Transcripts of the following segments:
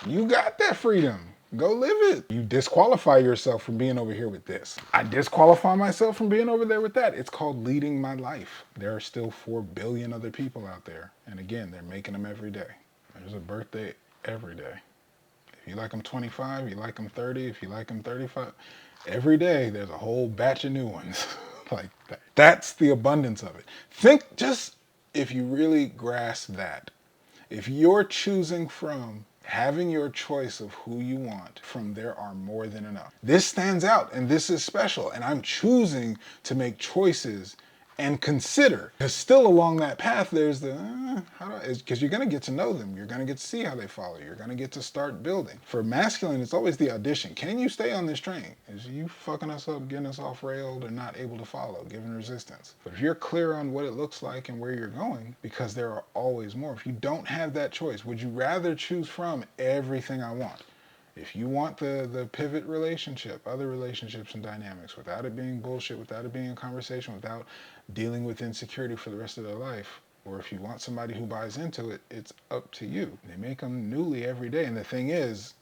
You got that freedom. Go live it. You disqualify yourself from being over here with this. I disqualify myself from being over there with that. It's called leading my life. There are still 4 billion other people out there. And again, they're making them every day. There's a birthday every day. If you like them 25, you like them 30, if you like them 35, every day there's a whole batch of new ones like that. That's the abundance of it. Think just if you really grasp that, if you're choosing from having your choice of who you want, from there are more than enough. This stands out and this is special, and I'm choosing to make choices and consider. Because still along that path, there's the, because you're going to get to know them. You're going to get to see how they follow. You're going to get to start building. For masculine, it's always the audition. Can you stay on this train? Is you fucking us up, getting us off railed, or not able to follow, giving resistance? But if you're clear on what it looks like and where you're going, because there are always more. If you don't have that choice, would you rather choose from everything I want? If you want the pivot relationship, other relationships and dynamics, without it being bullshit, without it being a conversation, without dealing with insecurity for the rest of their life, or if you want somebody who buys into it, it's up to you. They make them newly every day. And the thing is,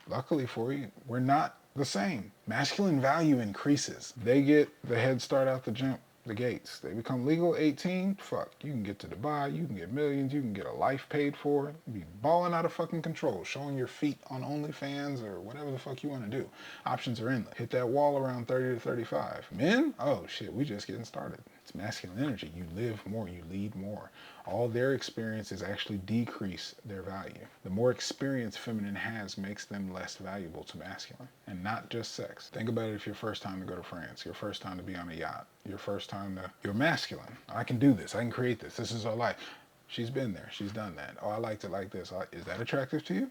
luckily for you, we're not the same. Masculine value increases. They get the head start out the gates. They become legal 18, fuck, you can get to Dubai, you can get millions, you can get a life paid for, you be balling out of fucking control, showing your feet on OnlyFans or whatever the fuck you want to do. Options are endless. Hit that wall around 30 to 35. Men? Oh shit, we just getting started. It's masculine energy. You live more, you lead more. All their experiences actually decrease their value. The more experience feminine has makes them less valuable to masculine. And not just sex. Think about it if your first time to go to France, your first time to be on a yacht, your first time to, you're masculine. I can do this, I can create this, this is our life. She's been there, she's done that. Oh, I liked it like this. Is that attractive to you?